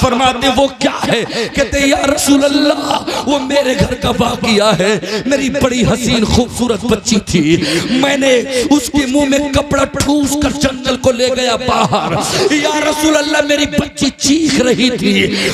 फरमाते वो क्या है? कहते या रसूल अल्लाह वो मेरे घर का वाक़िया है। मेरी बड़ी हसीन खूबसूरत बच्ची थी, मैंने उसके मुंह में कपड़ा ठूस कर जंगल को ले गया बाहर। या रसूल अल्लाह मेरी बच्ची चीख रही थी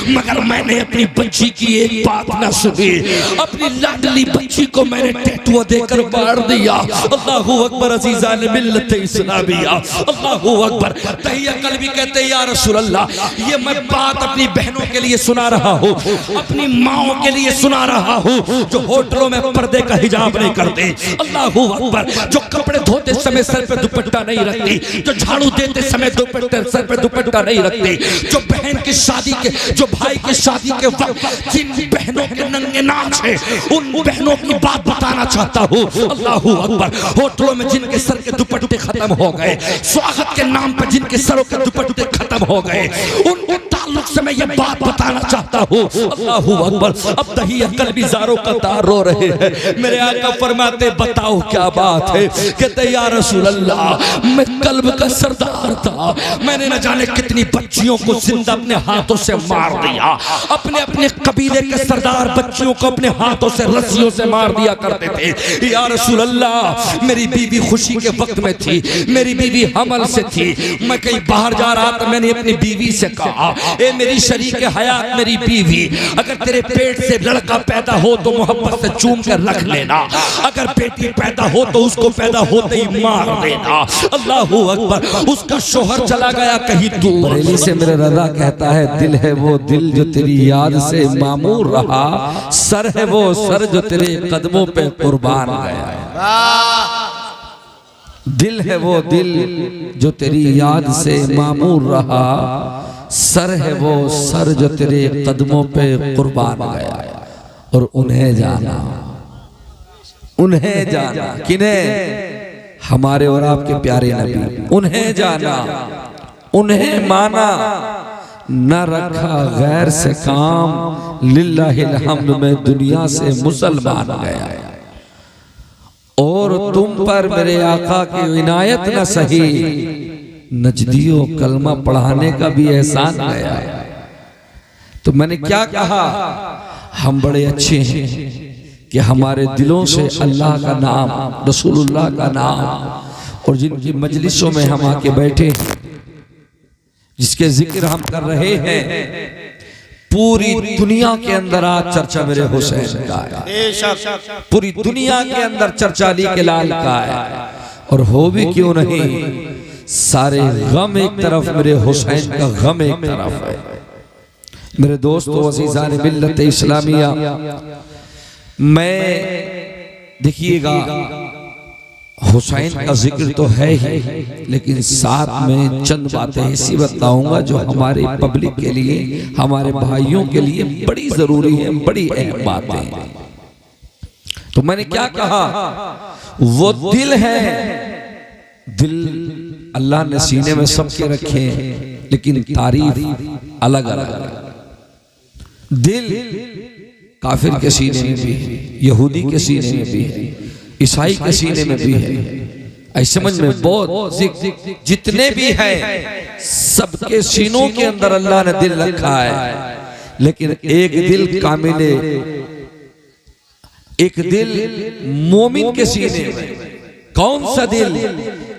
मगर मैंने अपनी बच्ची की एक बात न सुनी। अपनी लाडली बच्ची को मैंने टैटू देकर मार दिया। अल्लाहू अकबर अज़ीज़ान मिल्लत इस्लामिया, अल्लाहू अकबर। तहिया कल्बी कहते या रसूल अल्लाह ये मैं बात अपनी बहनों के लिए सुना रहा हूँ, अपनी माओं के लिए सुना रहा हूँ जो होटलों में पर्दे का हिजाब नहीं करते। अल्लाहू अकबर। जो कपड़े धोते समय सर पे दुपट्टा नहीं रखती, जो झाड़ू देते समय सर पे दुपट्टा नहीं रखती, जो बहन की शादी के, जो भाई की शादी के वक्त जिन बहनों के नंगे नाच है उन बहनों की बात बताना चाहता हूँ। अल्लाहू अकबर। होटलों में जिनके सर के दुपट्टे खत्म हो गए, स्वागत के नाम पर जिनके सरों के दुपट्टे खत्म हो गए, उनके ताल्लुक से मैं ये बात बताना चाहता हूँ। अल्लाहू अकबर। अब दहिया कल्बी ज़ारों का तार रो रहे हैं। मेरे आका फरमाते बताओ क्या बात है? कहते या रसूल अल्लाह मैं कल्ब का सरदार था, मैंने न जाने कितनी बच्चियों को जिंदा अपने हाथों से मार दिया। अपने अपने कबीले के सरदार बच्चियों को अपने हाथों से रस्सियों से मार दिया करते थे। या रसूल अल्लाह मेरी बीवी खुशी के वक्त में थी, मेरी बीवी हमल से थी, मैं कहीं बाहर जा रहा था, मैंने अपनी बीवी से कहा ए मेरी शरीक हयात मेरी बीवी, अगर तेरे पेट से लड़का पैदा हो तो मोहब्बत से चूम कर रख लेना, अगर बेटी पैदा हो तो उसको पैदा होते ही मार देना। अल्लाहू अकबर। उसका शोहर चला गया कहीं दूर। बरेली से मेरे रज़ा कहता है दिल है वो दिल जो तेरी याद से मामूर रहा, सर है वो सर जो तेरे कदमों पे कुर्बान गया। दिल है वो दिल जो तेरी याद से मामूर रहा, सर है वो सर जो तेरे कदमों पे कुर्बान गया। और उन्हें जाना, उन्हें जाना, किन्हें? हमारे और आपके प्यारे नबी। उन्हें जाना, उन्हें माना, न रखा गैर से काम, लिल्लाहिल हम्द में दुनिया से मुसलमान गया। और तुम पर मेरे आका की इनायत न सही, नजदियों कलमा पढ़ाने का भी एहसान गया। तो मैंने क्या कहा? हम बड़े अच्छे हैं कि हमारे दिलों से अल्लाह का नाम, रसूलुल्लाह का नाम, और जिनकी मजलिसों में हम आके बैठे, जिसके जिक्र हम कर रहे हैं, पूरी दुनिया के अंदर आज चर्चा मेरे हुसैन का है। पूरी दुनिया के अंदर चर्चा अली के लाल का है। और हो भी क्यों नहीं, सारे गम एक तरफ, मेरे हुसैन का गम एक तरफ है। मेरे दोस्तों अज़ीज़ान मिल्लत इस्लामिया, मैं देखिएगा हुसैन का जिक्र तो है ही, लेकिन साथ में चंद बातें ऐसी बताऊंगा जो हमारे पब्लिक के लिए, हमारे भाइयों के लिए बड़ी जरूरी है, बड़ी अहम बातें हैं। तो मैंने क्या कहा? वो दिल है, दिल अल्लाह ने सीने में सबके रखे हैं, लेकिन तारीफ अलग अलग। दिल काफिर के सीने में भी है, यहूदी के सीने में भी है, ईसाई के सीने में भी है। ऐसे समझ में बहुत जितने भी हैं सबके सीनों के अंदर अल्लाह ने दिल रखा है। लेकिन एक दिल कामिले, एक दिल मोमिन के सीने में। कौन सा दिल?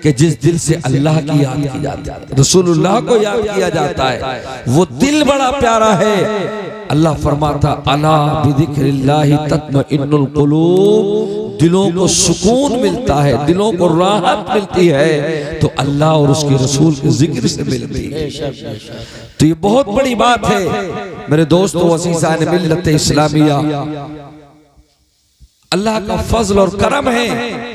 कि जिस दिल से अल्लाह की याद की जाती है, रसूलुल्लाह को याद किया जाता है, वो दिल बड़ा प्यारा है। अल्लाह फरमाता अला बिज़िक्रिल्लाहि तत्मइन्नुल कुलूब, दिलों को सुकून मिलता है, दिलों को राहत मिलती है तो अल्लाह और उसके रसूल के जिक्र से मिलती है। तो ये बहुत बड़ी बात है मेरे दोस्तों अज़ीज़ान मिल्लत इस्लामिया। अल्लाह का फजल और करम है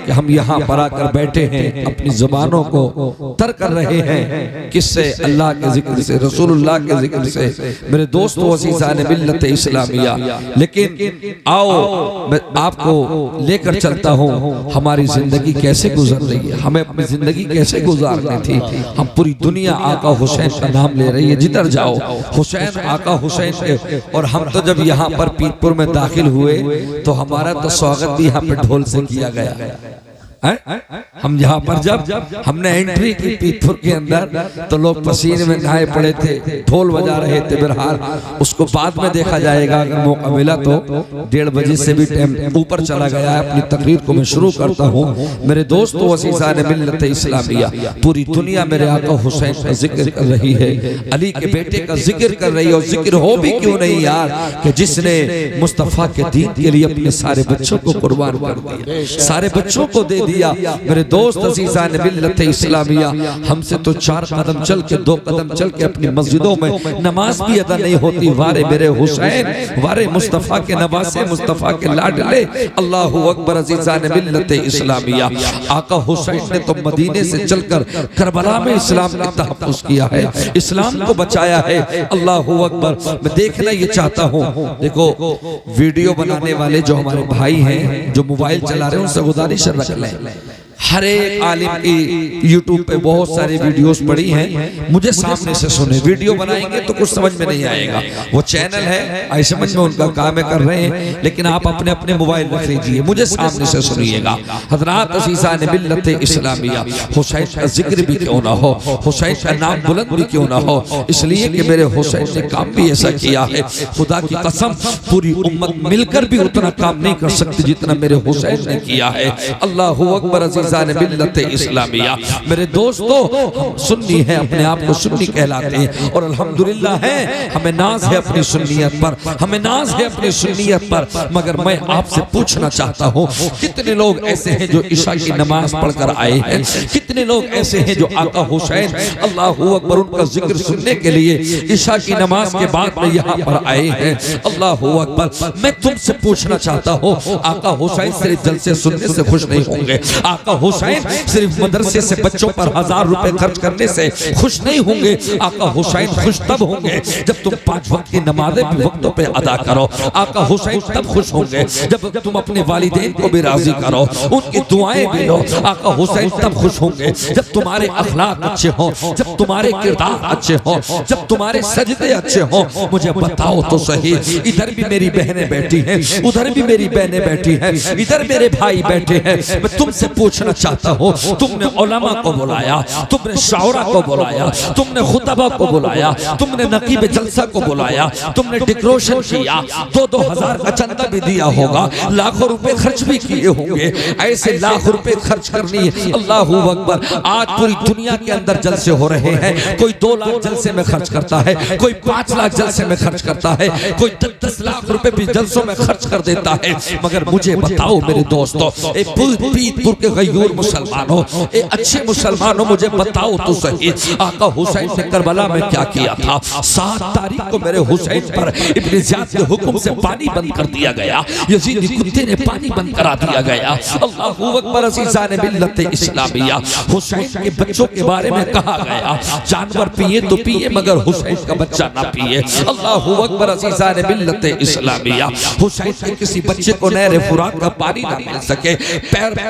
कि हम यहाँ पर आकर बैठे हैं, अपनी जुबानों को तर कर रहे हैं। किससे? अल्लाह के जिक्र से, रसूलुल्लाह के जिक्र से। मेरे दोस्तों अज़ीज़ान मिल्लत इस्लामिया, लेकिन आओ मैं आपको लेकर चलता हूँ हमारी जिंदगी कैसे गुजर रही है, हमें अपनी जिंदगी कैसे गुजारनी थी। हम पूरी दुनिया आका हुसैन का नाम ले रही है, जिधर जाओ हुसैन, आका हुसैन। और हम तो जब यहाँ पर पीरपुर में दाखिल हुए तो हमारा तो स्वागत भी यहाँ पे ढोल से किया गया। हम यहाँ पर जब हमने एंट्री की पीतपुर के अंदर तो लोग पसीने में नहाए पड़े थे, ढोल बजा रहे थे। बहरहाल उसको बाद में देखा जाएगा, अगर मौका मिला तो 1:30 बजे से भी टाइम ऊपर चला गया है। अपनी तकरीर को मैं शुरू करता हूँ। मेरे दोस्तों, अज़ीज़ान मिल्लत इस्लामिया, पूरी दुनिया मेरे आका हुसैन का जिक्र कर रही है, अली के बेटे का जिक्र कर रही है। और जिक्र हो भी क्यों नहीं यार, कि जिसने मुस्तफ़ा के दीन के लिए अपने सारे बच्चों को कुर्बान कर दिया, सारे बच्चों को दे दिया। मेरे दोस्त अज़ीज़ान मिल्लत इस्लामिया, हमसे तो 4 कदम चल के 2 कदम चल के अपनी मस्जिदों में नमाज भी अदा नहीं होती। वारे मेरे हुसैन, वारे मुस्तफ़ा के नवासे, मुस्तफ़ा के लाडले, अल्लाहु अकबर। अज़ीज़ान मिल्लत इस्लामिया, आका हुसैन ने तो मदीने से चलकर करबला में इस्लाम का तहफ़्फ़ुज़ किया है, इस्लाम को बचाया है। अल्लाहु अकबर। मैं देखना ये चाहता हूँ, देखो वीडियो बनाने वाले जो हमारे भाई हैं, जो मोबाइल चला रहे हैं, उनसे गुजारिश रख लें। हर एक आलिम की यूट्यूब पे बहुत सारी वीडियोस पड़ी हैं, मुझे सामने से सुने। वीडियो बनाएंगे तो कुछ समझ में नहीं आएगा, वो चैनल है, आई समझ में उनका काम है, कर रहे हैं, लेकिन आप अपने अपने मोबाइल रख लीजिए, मुझे सामने से सुनिएगा। हज़रात अज़ीज़ान मिल्लत इस्लामिया, हुसैन का जिक्र भी क्यों ना हो, हुसैन का नाम बुलंद भी क्यों ना हो, इसलिए कि मेरे हुसैन ने काम भी ऐसा किया है, खुदा की कसम पूरी उम्मत मिलकर भी उतना काम नहीं कर सकती जितना मेरे हुसैन ने किया है। अल्लाहु अकबर। अज़ीज़ान मिल्लत इस्लामिया, मेरे दोस्तों, हम सुन्नी हैं, अपने आप को सुन्नी कहलाते हैं, और अल्हम्दुलिल्लाह है, हमें नाज है अपनी सुन्नियत पर, हमें नाज है अपनी सुन्नियत पर। मगर मैं आपसे पूछना चाहता हूँ, कितने लोग ऐसे हैं जो इशा की नमाज पढ़कर आए हैं, कितने लोग ऐसे हैं जो आका हुसैन अल्लाहु अकबर उनका जिक्र सुनने के लिए इशा की नमाज के बाद में यहाँ पर आए हैं। अल्लाहु अकबर। मैं तुमसे पूछना चाहता हूँ, आका हुसैन सिर्फ जलसे सुनने से खुश नहीं होंगे, आका हुसैन सिर्फ मदरसे से बच्चों पर 1000 रुपए खर्च करने से खुश नहीं होंगे। आका हुसैन खुश तब होंगे जब तुम 5 वक्त की नमाजें भी वक्तों पे अदा करो। आका हुसैन तब खुश होंगे जब तुम अपने वालिदैन को भी राजी करो, उनकी दुआएं भी लो। आका हुसैन तब खुश होंगे जब तुम्हारे अखलाक अच्छे हो, जब तुम्हारे किरदार अच्छे हो, जब तुम्हारे सजदे अच्छे हो। मुझे बताओ तो सही, इधर भी मेरी बहनें बैठी हैं, उधर भी मेरी बहनें बैठी हैं, इधर मेरे भाई बैठे हैं। मैं तुमसे पूछना चाहता हूँ, तुमने उलमा को बुलाया, तुमने शाउरा को बुलाया, तुमने खुतबा को बुलाया, तुमने नकीब जलसा को बुलाया, तुमने डेकोरेशन किया, 2-2 हज़ार का चंदा भी दिया होगा, लाखों रुपए खर्च भी किए होंगे। ऐसे लाख रुपए खर्च करनी, अल्लाहु अकबर। आज पूरी दुनिया के अंदर जलसे हो रहे हैं, कोई 2 लाख जलसे में खर्च करता है, कोई 5 लाख जलसे में खर्च करता है, कोई 10-10 लाख रुपए भी जलसों में खर्च कर देता है। मगर मुझे बताओ मेरे दोस्तों, पीतपुर के गयूर मुसलमानों, अच्छे मुसलमानों, मुझे बताओ तो सही, आका हुसैन ने करबला में क्या किया था। 7 तारीख को मेरे हुसैन पर इब्न ज़ियाद के हुक्म से पानी बंद कर दिया गया, यजीदी कुत्ते ने पानी बंद करा दिया गया। अल्लाहु अकबर। अज़ीज़ान मिल्लत इस्लामिया, हुसैन के बच्चों के बारे में कहा गया, जानवर पिए तो पिए मगर हुसैन का बच्चा ना पिए। अल्लाहु अकबर। अज़ीज़ान मिल्लत इस्लामिया, हुसैन के किसी बच्चे को नहर फुरात का पानी ना मिल सके,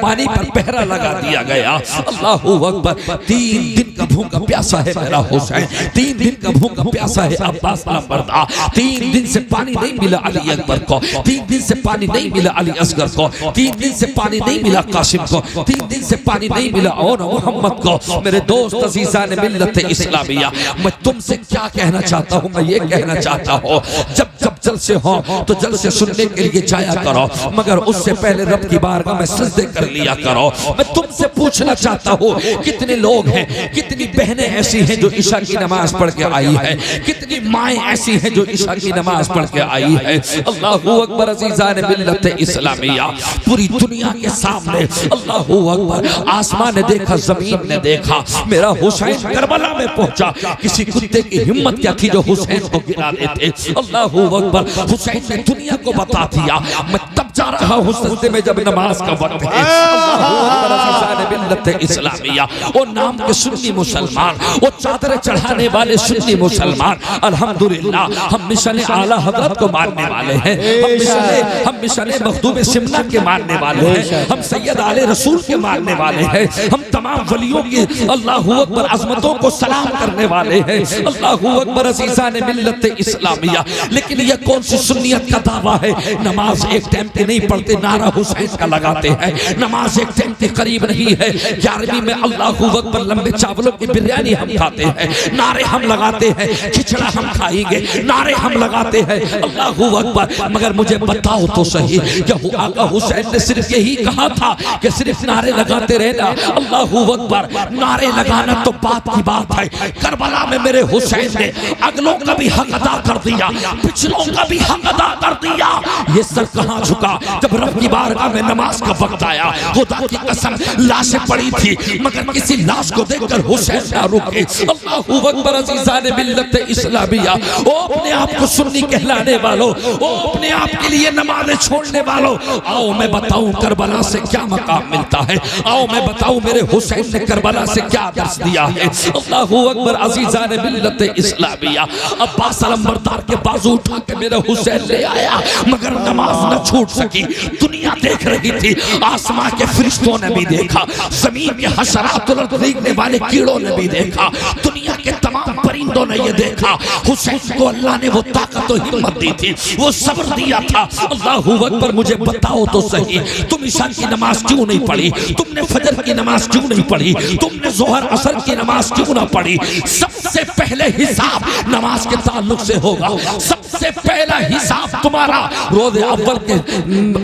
पानी पर पहरा लगा दिया गया। अल्लाहु अकबर। 3 दिन का भूखा प्यासा है मेरा हुसैन, 3 दिन का भूखा प्यासा है अब्बास नामर्दा, 3 दिन से पानी नहीं मिला अली अकबर को, 3 दिन से पानी नहीं मिला अली असगर को, 3 दिन से पानी नहीं मिला कासिम को, 3 दिन से पानी नहीं मिला और मोहम्मद को। मेरे दोस्त अज़ीज़ान मिल्लत इस्लामिया, मैं तुमसे क्या कहना चाहता हूँ, मैं ये कहना चाहता हूँ, जब जलसे हो तो जलसे सुनने के लिए जाया करो, मगर उससे पहले रब की बारगाह में सजदे कर लिया करो। मैं तुमसे पूछना चाहता हूँ, कितने लोग हैं, कितनी बहनें ऐसी हैं जो इशा की नमाज पढ़ के आई है, कितनी माएँ ऐसी हैं जो इशा की नमाज पढ़ के आई है। अल्लाहु अकबर। अज़ीज़ान मिल्लत इस्लामिया, पूरी दुनिया के सामने अल्लाहु अकबर। आसमान ने देखा, जमीन ने देखा, मेरा हुसैन करबला में पहुंचा। किसी कुत्ते की हिम्मत क्या थी जो हुसैन को गिरा देते। अल्लाहु अकबर। हुसैन ने दुनिया को बता दिया, मैं तब जा रहा हूँ सजदे में जब नमाज का वक्त है। अल्लाहु अकबर। अज़ीज़ान मिल्लत इस्लामिया, वो नाम के सुन्नी मुसलमान, वो चादर चढ़ाने वाले सुन्नी मुसलमान, अल्हम्दुलिल्लाह हम मिशन आला हज़रत को मानने वाले हैं, हम मिशन मखदूम सिमना के मानने वाले हैं, हम सैयद आले रसूल के मानने वाले हैं, हम तमाम वलियों की अल्लाहू अकबर अजमतों को सलाम करने वाले हैं। अल्लाहू अकबर अज़ीज़ान मिल्लत इस्लामिया। लेकिन यह कौन सी सुन्नियत का दावा है? नमाज एक टाइम पे नहीं पढ़ते, नारा हुसैन का लगाते हैं। नमाज एक टाइम के करीब नहीं है। 11वीं में अल्लाहू अकबर लंबे चावलों की बिरयानी हम खाते हैं, नारे हम लगाते हैं, खिचड़ा हम खाएंगे, नारे हम लगाते हैं, अल्लाहू अकबर। मगर मुझे बताओ तो सही, क्या आका हुसैन ने सिर्फ यही कहा था कि सिर्फ नारे लगाते रहना? अल्लाहू अकबर, नारे लगाना तो बात की बात है। करबला में मेरे हुसैन ने अगलों का भी हक अदा कर दिया, पिछलों का भी हक अदा कर दिया। ये सर कहाँ झुका जब रब की बारगाह में नमाज का वक्त आया? खुदा की कसम, लाशें पड़ी थी मगर किसी लाश को देखकर हुसैन ना रुके। अल्लाहू अकबर अज़ीज़ान मिल्लत इस्लामिया। ओ अपने आप को सुन्नी कहलाने वालों, ओ अपने आप के लिए नमाज़ें छोड़ने वालों, आओ मैं बताऊं करबला से क्या मकाम मिलता है। आओ मैं बताऊं मेरे हुसैन ने करबला से क्या दर्स दिया है। अल्लाहू अकबर अज़ीज़ान मिल्लत इस्लामिया। अब्बास अलंबरदार के बाजू उठा के मेरे हुसैन ले आया मगर नमाज न छूट सकी। दुनिया देख रही थी, आसमां के फरिश्तों ने भी देखा, जमीन के हशरात और रेंगने वाले कीड़ों ने भी देखा, दुनिया के तमाम परिंदों ने ये देखा। हुसैन को अल्लाह ने वो ताकत और हिम्मत दी थी, वो सब्र दिया था। अल्लाहू अकबर, मुझे बताओ तो सही, तुम ईशा की नमाज क्यों नहीं पढ़ी? तुमने फजर की नमाज क्यों नहीं पढ़ी? तुमने जोहर असर की नमाज क्यों ना पढ़ी? सबसे पहले हिसाब नमाज के ताल्लुक से होगा। सबसे पहला हिसाब तुम्हारा रोज़े अव्वल के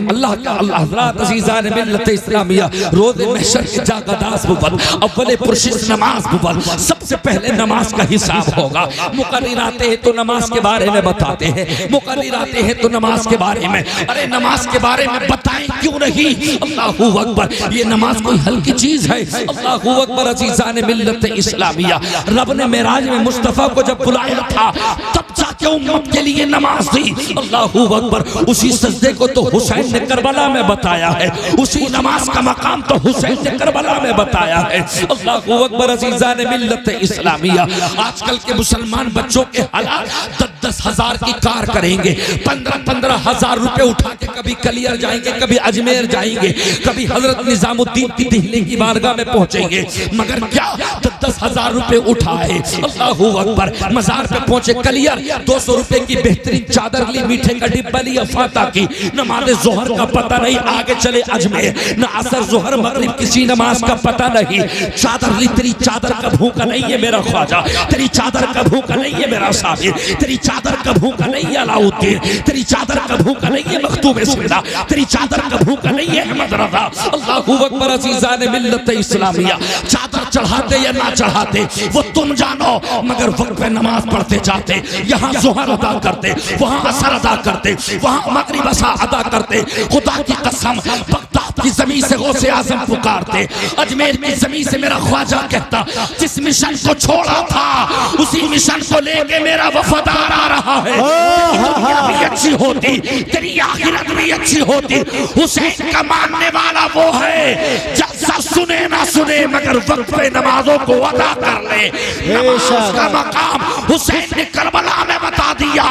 अल्लाह का हज़रात अज़ीज़ान मिल्लत इस्लामिया रोज़े महशर के जागदास बुबल अव्वल पुरशिश नमाज बुबल, सबसे पहले नमाज का हिसाब होगा। मुकर्रिर आते हैं तो नमाज के बारे में बताते हैं, मुकर्रिर आते हैं तो नमाज के बारे में, अरे नमाज के बारे में बताएं क्यों नहीं? अल्लाहू अकबर, ये नमाज कोई हल्की चीज है? अल्लाहू अकबर अज़ीज़ान मिल्लत इस्लामिया। रब ने मेराज में मुस्तफ़ा को जब बुलाया था तब जाके उम्मत के लिए नमाज दी। अल्लाहू अकबर, उसी सजदे को तो हुसैन ने करबला में बताया है, उसी नमाज का मकाम तो हुसैन ने करबला में बताया है। अल्लाहू अकबर अज़ीज़ान मिल्लत इस्लामिया। आजकल के मुसलमान बच्चों के हालात 10-10 हजार की कार करेंगे, 15-15 हजार रुपए उठा के कभी कलियर जाएंगे, कभी अजमेर जाएंगे, कभी हजरत निजामुद्दीन की दिल्ली की बारगाह में पहुंचेंगे, मगर क्या 10-10 हजार रुपए उठाए। अल्लाहू अकबर, मजार पे पहुंचे कलियर, 200 रुपए की बेहतरीन चादर ली, मीठे का डिब्बा लिया फाता की, नमाज जोहर का पता नहीं, आगे चले अजमेर, न असर जोहर मगरिब किसी नमाज का पता नहीं। चादर ली, तेरी चादर का भूखा नहीं है मेरा ख्वाजा, तेरी चादर का भूखा नहीं है मेरा साबिर, तेरी चादर का भूखा नहीं है अलाउद्दीन, तेरी चादर का भूखा नहीं है मखतूम सिंदा, तेरी चादर का भूखा नहीं है अहमद रज़ा। अल्लाहू अकबर अज़ीज़ान मिल्लत इस्लामिया। चादर चढ़ाते या ना चढ़ाते वो तुम जानो, मगर वक्त पे नमाज पढ़ते जाते, यहाँ ज़ोहर अदा करते, वहाँ असर अदा करते, वहाँ मगरिब असा अदा करते। खुदा की कसम, बगदाद की जमीन से गौसे आज़म पुकारते, अजमेर की जमीन से मेरा ख्वाजा कहता, जिस मिशन को छोड़ा था उसी मिशन को लेके मेरा वफादार आ रहा है। तेरी दुनिया भी अच्छी होती, तेरी आखिरत भी अच्छी होती। हुसैन का मानने वाला वो है जैसा सुने ना सुने मगर वक्त पे नमाजों को अदा कर ले। नमाज का मकाम हुसैन ने करबला में बता दिया।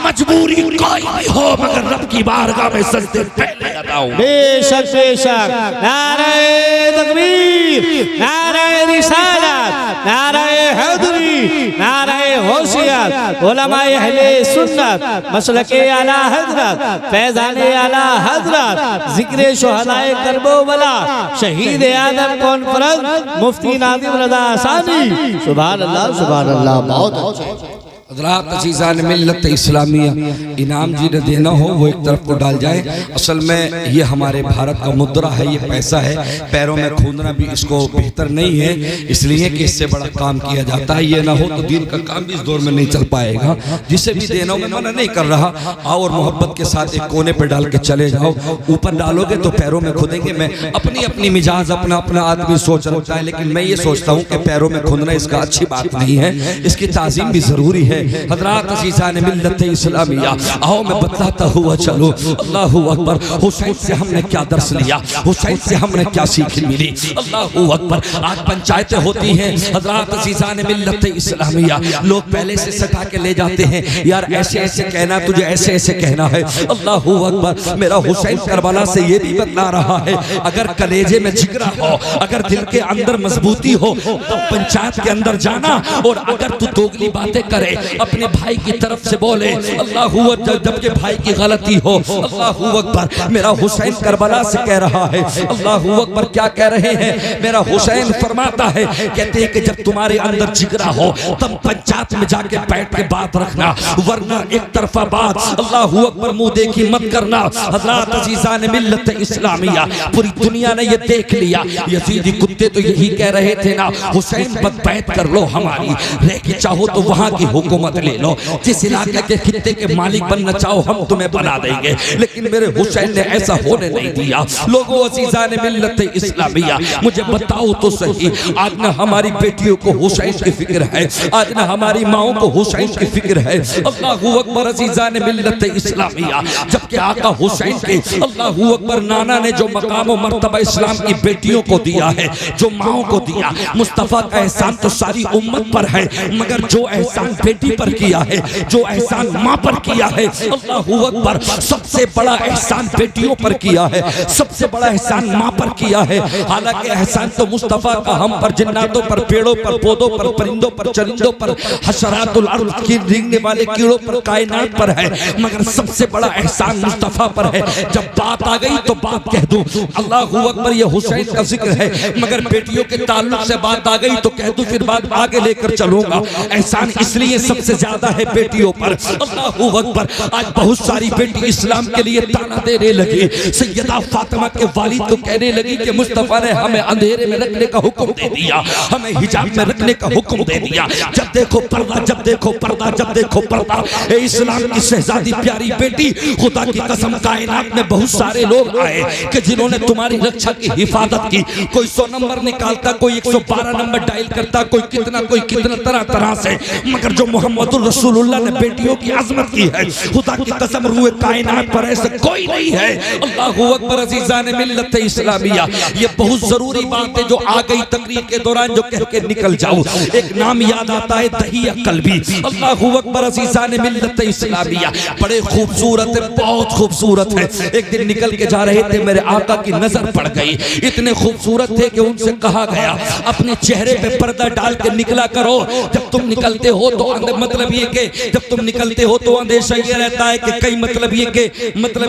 मजबूरी कोई भी हो मगर रब की बारगाह में सजदे पहले अदा हो। बेशक बेशक। नारे तकबीर, नारे रिसालत, नारे हैदरी, नारे होशियत। उलमाए अहले सुन्नत, मसलके आला हजरत, फैज़ाने आला हजरत, जिक्र शुहदाए करबला, शहीद आदम कॉन्फ्रेंस, मुफ्ती नादिम रज़ा सानी। सुभान अल्लाह, सुभान अल्लाह। बहुत अच्छे हज़रात अज़ीज़ान मिल्लत इस्लामिया। इनाम जी ने देना हो वो एक तरफ को डाल जाए। असल में ये हमारे भारत का मुद्रा है, ये पैसा है, पैरों में खूंदना भी इसको बेहतर नहीं है, इसलिए कि इससे बड़ा काम किया जाता है। ये ना हो तो दीन का काम भी इस दौर में नहीं चल पाएगा। जिसे भी देना हो, मैं मना नहीं कर रहा, आओ और मोहब्बत के साथ एक कोने पर डाल के चले जाओ। ऊपर डालोगे तो पैरों में खुदेंगे। मैं अपनी अपनी मिजाज, अपना अपना आदमी सोच रखता है, लेकिन मैं ये सोचता हूँ कि पैरों में खुदना इसका अच्छी बात नहीं है, इसकी ताज़ीम भी ज़रूरी है। हजरात अज़ीज़ान मिल्लत इस्लामिया, आओ मैं बतलाता हुआ चलो। अल्लाहु अकबर। हुसैन से हमने क्या दर्स लिया, हुसैन से हमने क्या सीख मिली। अल्लाहु अकबर। आज पंचायतें होती हैं हजरात अज़ीज़ान मिल्लत इस्लामिया, लोग पहले से सटा के ले जाते हैं, यार ऐसे ऐसे कहना, तुझे ऐसे ऐसे कहना है। अल्लाहु अकबर। मेरा हुसैन करबला से ये भी बतला रहा है, अगर कलेजे में जिगरा हो, अगर दिल के अंदर मजबूती हो, तो पंचायत के अंदर जाना, और अगर तू दोगली बातें करे अपने भाई की तरफ से बोले अल्लाहु अकबर, जबकि भाई की गलती हो। अल्लाहु अकबर। मेरा हुसैन करबला से कह रहा है। अल्लाहु अकबर। क्या कह रहे हैं? मेरा हुसैन फरमाता है, कहते हैं कि जब तुम्हारे अंदर जिगरा हो तब पंचायत में जाके बैठ के बात रखना, वरना एक तरफा बात, अल्लाहु अकबर, मुंह देखी मत करना। हज़रात अज़ीज़ान मिल्लत इस्लामिया, पूरी दुनिया ने ये देख लिया, यजीदी कुत्ते तो यही कह रहे थे ना, हुसैन बद बैत कर लो हमारी, रह के चाहो तो वहां की हुकूमत ले लो, जिस इलाके के खित्ते के मालिक बनना चाहो हम तुम्हें बना देंगे। लेकिन मेरे हुसैन ने ऐसा होने नहीं दिया। लोगों अज़ीज़ान मिल्लत इस्लामिया, मुझे बताओ तो सही, आज ना हमारी बेटियों को हुसैन की फिक्र है, आज ना हमारी माओ को हुसैन की फिक्र है। अल्लाहु अकबर। अज़ीज़ान मिल्लत इस्लामिया, जबकि आका हुसैन के अल्लाहु अकबर नाना ने जो मकाम और मर्तबा इस्लाम की बेटियों को दिया है, जो माओ को दिया, मुस्तफ़ा का एहसान तो सारी उम्मत पर है, मगर जो एहसान बेटी पर किया है, जो एहसान माँ पर किया है, अल्लाहु अकबर, सबसे बड़ा एहसान बेटियों पर किया है, सबसे बड़ा एहसान माँ पर किया है। हालांकि एहसान तो मुस्तफ़ा का हम पर, जिन्नातों पर, पेड़ों पर, पौधों पर, परिंदों पर, चरिंदों पर, हशरातुल अर्द की रेंगने वाले कीड़ों पर, कायनात पर है, मगर सबसे बड़ा एहसान मुस्तफ़ा पर है। जब बात आ गई तो बात कह दूं, अल्लाहु अकबर, ये हुसैन का जिक्र है, मगर बेटियों के ताल्लुक से बात आ गई तो कह दूं, फिर बात आगे लेकर चलूंगा। एहसान इसलिए सबसे ज्यादा है बेटियों पर। अल्लाहु अकबर। आज बहुत सारी बेटी इस्लाम के लिए ताना देने लगी। सैयदा फातिमा के वालिद को कहने लगी कि मुस्तफ़ा ने हमें अंधेरे में रखने का हुक्म दे दिया, हमें हिजाब में रखने का हुक्म दे दिया, जब देखो पर्दा, जब देखो पर्दा, जब देखो पर्दा। इस्लाम की शहजादी प्यारी बेटी, खुदा की कसम कायनात में बहुत सारे लोग आए कि जिन्होंने तुम्हारी रक्षा की हिफाजत की। कोई 100 नंबर निकालता, कोई 112 नंबर डायल करता, कोई कितना तरह तरह से, मगर जो मोहम्मदुर रसूलुल्लाह ने बेटियों की अजमत की है, खुदा की कसम रूए कायनात पर ऐसा कोई नहीं है। अल्लाहु अकबर। अज़ीज़ान मिल्लत इस्लामिया, ये बहुत जरूरी बात है जो आ गई तकरीर के दौरान, जो कह के निकल जाऊं। एक नाम याद आता है, दहिया कल्बी। अल्लाहु अकबर। अज़ीज़ान मिल्लत इस्लामिया, बड़े खूबसूरत है, बहुत खूबसूरत है। एक दिन निकल के जा रहे थे, मेरे आका की नजर पड़ गई, इतने खूबसूरत थे कि उनसे कहा गया अपने चेहरे पे पर्दा डाल के निकला करो, जब तुम निकलते हो तो मतलब ये कि जब तुम निकलते हो तो अंदेशा ये रहता है कि कई मतलब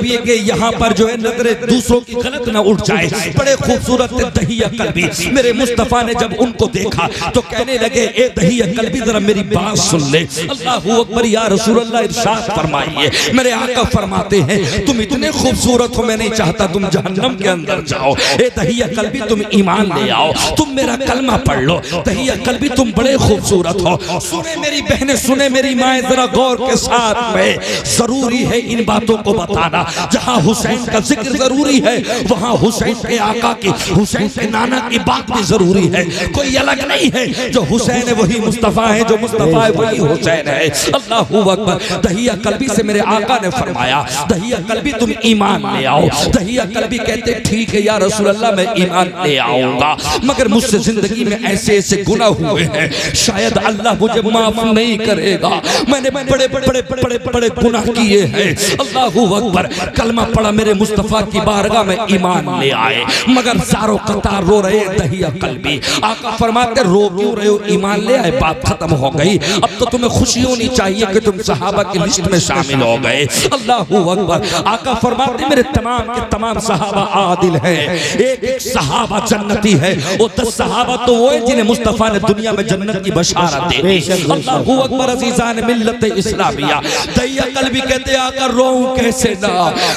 ये कि यहाँ पर जो है नजरें दूसरों की गलत ना उठ जाए। बड़े खूबसूरत थे दहिया कल्बी। मेरे मुस्तफ़ा ने जब उनको देखा तो कहने लगे, ए दहिया कल्बी, जरा मेरी बात सुन ले। अल्लाहु अकबर। या रसूल अल्लाह, इरशाद फरमाइए। मेरे आका फरमाते हैं, तुम इतने खूबसूरत हो, मैं नहीं चाहता तुम जहन्नम के अंदर जाओ। ए दहिया कल्बी, तुम ईमान ले आओ, तुम मेरा कलमा पढ़ लो। दहिया कल्बी, तुम बड़े खूबसूरत हो। सुने मेरी बहनें, सुने मेरी माएं, जरा गौर के साथ में, जरूरी है इन बातों को बताना। जहां हुसैन का जिक्र जरूरी है, वहां हुसैन के आका की, हुसैन के नाना की बात भी जरूरी है। कोई अलग नहीं है, जो हुसैन है वही मुस्तफ़ा है, जो मुस्तफ़ा है वही हुसैन है। अल्लाहु अकबर। दहिया कल्बी से मेरे आका ने फरमाया, दहिया कल्बी, तुम ईमान ले आओ। दहिया कल्बी कहते, ठीक है या रसूल अल्लाह, मैं ईमान ले आऊंगा, मगर मुझसे जिंदगी में ऐसे ऐसे गुनाह हुए हैं, शायद अल्लाह मुझे माफ नहीं करेगा। मैंने बड़े बड़े बड़े बड़े गुनाह किए हैं। अल्लाहु अकबर। कलमा पढ़ा, मेरे मुस्तफ़ा की बारगाह में ईमान ले आए, मगर सारों कतार रो रहे। दहिया कल्बी। आका फरमाते, रो क्यों रहे हो, ईमान ले आए, बात खत्म हो गई। अब तो तुम्हें खुशी होनी चाहिए कि तुम सहाबा की लिस्ट में शामिल हो गए। अल्लाहु अकबर। आका फरमाते, मेरे तमाम के तमाम सहाबा आदिल हैं, एक एक सहाबा जन्नती है। वो 10 सहाबा तो वो है जिन्हें मुस्तफ़ा ने दुनिया में जन्नत की बशारत दे दी। अल्लाहु अकबर। अज़ीज़ान मिल्लत इस्लामिया। दहिया कल्बी कहते, आका रोऊं कैसे ना,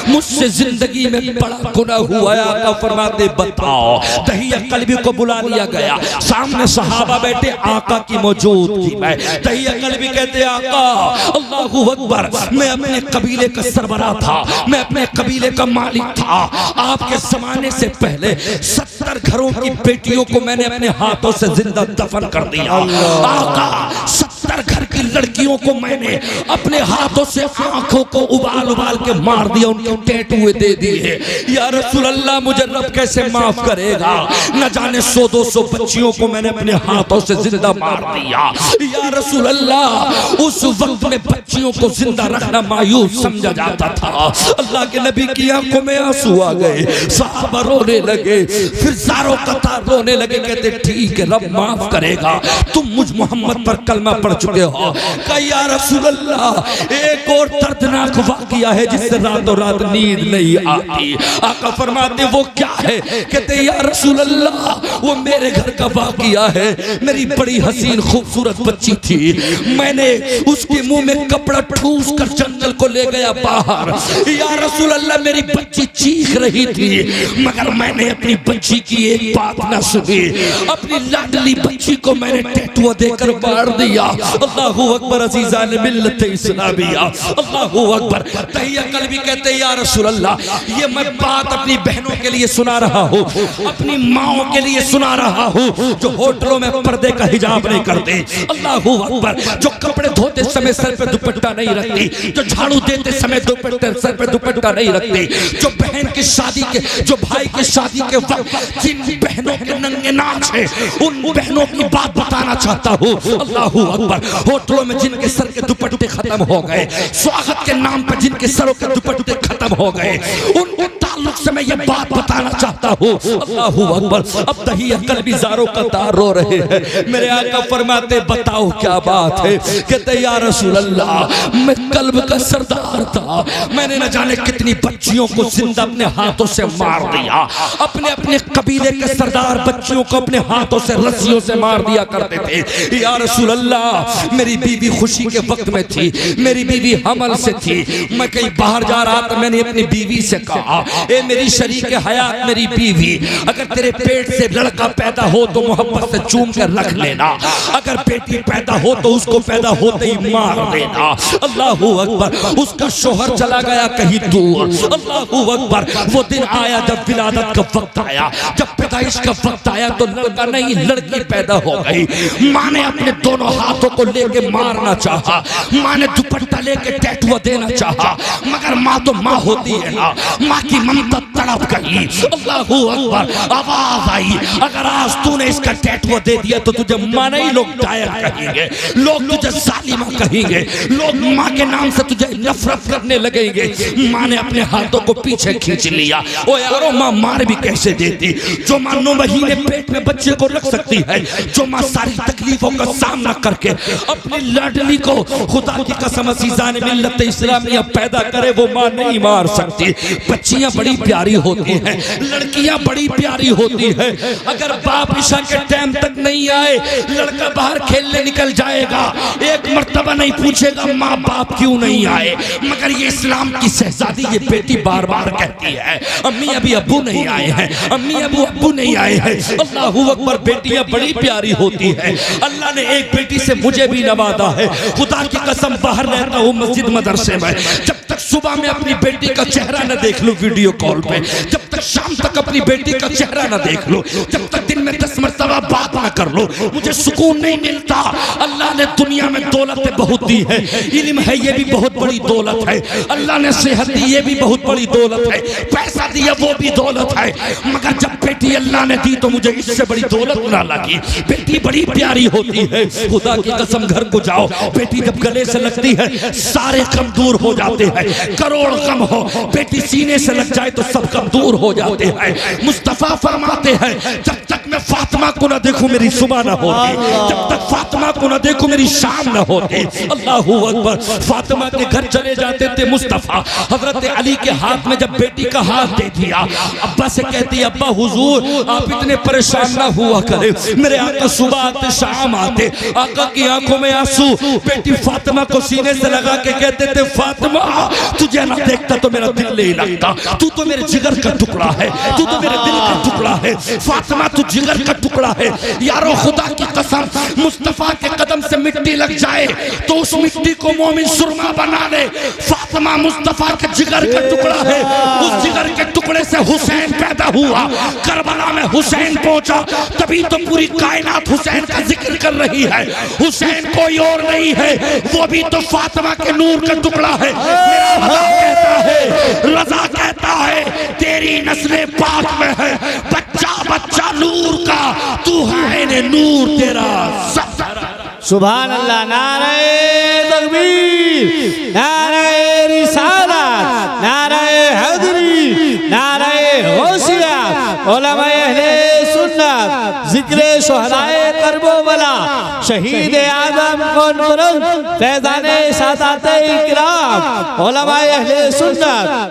मुझसे जिंदगी में बड़ा गुनाह हुआ है। आका फरमाते, बताओ। दहिया कल्बी को बुला लिया गया, सामने सहाबा बैठे, आका की मौजूदगी में। दहिया कल्बी कहते, आका, अल्लाहु अकबर, मैं अपने कबीले का सरबराह था, मैं अपने कबीले का मालिक था। आपके जमाने से पहले 70 घरों की बेटियों को मैंने अपने हाथों से जिंदा दफन कर दिया। आका, 70 घर की लड़कियों को मैंने अपने हाथों से आंखों को उबाल उबाल के मार दिया, उनके टेटुए दे दिए। या रसूल अल्लाह मुझे रब कैसे माफ करेगा, न जाने 100-200 बच्चियों को मैंने अपने हाथों से जिंदा मार दिया। या रसूल अल्लाह उस वक्त में बच्चियों को जिंदा रखना मायूस समझा जाता था। अल्लाह के नबी की आंखों में आंसू आ गए, सहाबा रोने लगे, फिर ज़ारों कतार रोने लगे, कहते ठीक है रब माफ करेगा, तुम मुझ मोहम्मद पर कलमा पढ़ चुके हो। कहा या रसूल अल्लाह एक और दर्दनाक वाक़या है जिससे रातों रात नींद नहीं आती। आका फरमाते वो क्या है, कहते या रसूल अल्लाह वो मेरे घर का वाक़या है। मेरी बड़ी हसीन खूबसूरत बच्ची थी, मैंने उसके मुंह में कपड़ा ठूस कर जंगल को ले गया बाहर। या रसूल अल्लाह मेरी बच्ची चीख रही थी, मगर मैंने अपनी बच्ची की एक बात ना सुनी, अपनी लाडली बच्ची को मैंने टैटू देकर मार दिया। अल्लाहू अकबर अज़ीज़ान मिल्लत इस्लामिया, अल्लाहू अकबर। तहिया कल्बी कहते या रसूल अल्लाह ये मैं बात अपनी बहनों के लिए सुना रहा हूँ, अपनी माओं के लिए सुना रहा हूँ जो होटलों में पर्दे का हिजाब नहीं करते। अल्लाहू अकबर। जो कपड़े धोते समय सर पे दुपट्टा नहीं रखती, जो झाड़ू देते समय सर पे दुपट्टा नहीं रखती, जो बहन की शादी के, जो भाई की शादी के वक्त जिन बहनों के नंगे नाच है उन बहनों की बात बताना चाहता हूँ। अल्लाहू अकबर। होटलों में जिनके सर के दुपट्टे खत्म हो गए, स्वागत के नाम पर जिनके सरों के दुपट्टे खत्म हो गए, उन ताल्लुक से मैं ये बात बताना चाहता हूँ। अल्लाहू अकबर। अब तहिया कल्बी ज़ारों का तार रो रहे हैं। मेरे आका फरमाते बताओ क्या बात है, कहते या रसूल अल्लाह मैं कल्ब का सरदार था, मैंने न जाने कितनी बच्चियों को जिंदा अपने हाथों से मार दिया। अपने अपने कबीले के सरदार बच्चियों को अपने हाथों से रस्सियों से मार दिया करते थे। या रसूल अल्लाह मेरी बीवी खुशी के वक्त में थी, मेरी बीवी हमल से थी, मैं कहीं बाहर जा रहा था, मैंने अपनी बीवी से कहा ए मेरी शरीक हयात मेरी बीवी, अगर तेरे पेट से लड़का पैदा हो तो मोहब्बत से चूम कर रख लेना, अगर बेटी पैदा हो तो उसको पैदा होते ही मार देना। अल्लाहू अकबर। उसका शोहर चला गया कहीं दूर। अल्लाहू अकबर। वो दिन आया जब विलादत का वक्त आया, जब पैदाइश का वक्त आया तो लड़का नहीं लड़की पैदा हो गई। माँ ने अपने दोनों हाथों को लेके मारना चाहा, माँ ने दुपट्टा लेके टैटू देना चाहा, मगर माँ तो माँ होती है ना, माँ की ममता तड़प गई। अल्लाहू अकबर। आवाज आई अगर आज तूने इसका टैटू दे दिया तो तुझे माँ नहीं लोग डायर कहेंगे, लोग तुझे जालिमा कहेंगे, लोग माँ के नाम से तुझे नफरत करने लगेंगे। माँ ने अपने हाथों को पीछे खींच लिया। ओ यारो माँ मार भी कैसे देती, जो माँ 9 महीने पेट में बच्चे को रख सकती है, जो माँ सारी तकलीफों का सामना करके अपनी लाडली को खुदा की कसम अज़ीज़ान मिल्लत इस्लामिया पैदा करे, वो माँ नहीं मार सकती। बच्चियां बड़ी प्यारी होती हैं, लड़कियां बड़ी प्यारी होती हैं, अगर बाप इशा के टाइम तक नहीं आए लड़का बाहर खेलने निकल जाएगा, एक मर्तबा नहीं पूछेगा माँ बाप क्यों नहीं आए। मगर ये इस्लाम की शहजादी ये बेटी बार बार कहती है अम्मी अभी अब्बू नहीं आए हैं, अम्मी अब्बू नहीं आए हैं। अल्लाहू अकबर। बेटियां बड़ी प्यारी होती है। अल्लाह ने एक बेटी से मुझे भी नवाजा है, खुदा की कसम बाहर रहता हूँ मस्जिद मदरसे में, जब तक सुबह में अपनी बेटी का चेहरा न देख लूं वीडियो कॉल पे, जब तक शाम तक अपनी बेटी का चेहरा न देख लो, जब तक दिन में 10 मरतबा बात ना कर लो, मुझे सुकून नहीं मिलता। अल्लाह ने दुनिया में दौलतें बहुत दी है, इल्म है ये भी बहुत बड़ी दौलत है, अल्लाह ने सेहत दी ये भी बहुत बड़ी दौलत है, पैसा दिया वो भी दौलत है, मगर जब बेटी अल्लाह ने दी तो मुझे इससे बड़ी दौलत ना लगी। बेटी बड़ी प्यारी होती है, खुदा की कसम घर को जाओ, बेटी जब गले से लगती है सारे गम दूर हो जाते हैं, करोड़ गम हो बेटी सीने से लग जाए तो सब गम दूर हो जाते हैं। मुस्तफा फरमाते हैं जब तक मैं फातिमा को ना देखूं मेरी सुबह ना होती, जब तक फातिमा को ना देखूं मेरी शाम ना होती। अल्लाहू अकबर। फातिमा के घर चले जाते थे मुस्तफा, हजरत अली के हाथ में जब बेटी का हाथ दे दिया, अब्बा से कहती अब्बा हुजूर आप इतने परेशान ना हुआ करे, मेरे आका सुबह आते शाम आते, आका की आंखों में आंसू। बेटी फातिमा को सीने से लगा के कहते थे फातिमा तुझे ना देखता तो मेरा दिल नहीं लगता, तू तो मेरे जिगर का टुकड़ा है, तू तो मेरे दिल का टुकड़ा है। फातिमा तू जिगर का टुकड़ा है। यारो खुदा की कसम, मुस्तफा के कदम से मिट्टी लग जाए तो उस मिट्टी को मोमिन सुरमा बना दे। फातिमा मुस्तफा के जिगर का टुकड़ा है। उस जिगर के टुकड़े से हुसैन पैदा हुआ, करबला में हुसैन पहुंचा, तभी तो पूरी कायनात हुसैन का जिक्र कर रही है। हुसैन कोई और नहीं है, वो भी तो फातिमा के नूर का टुकड़ा है। रज़ा कहता है तेरी नस्ले पाक में है, बच्चा बच्चा नूर का, तू है ने नूर तेरा सब। सुभान अल्लाह। नारे तकबीर, नारे रिसालत, नारे हैदरी, नारे गौसियत, उलमाए अहले सुन्नत, जिक्रे शुहदाए करबला, शहीद आज़म कौन फैज़ाने सादाते इकराम, उलमाए अहले सुन्नत।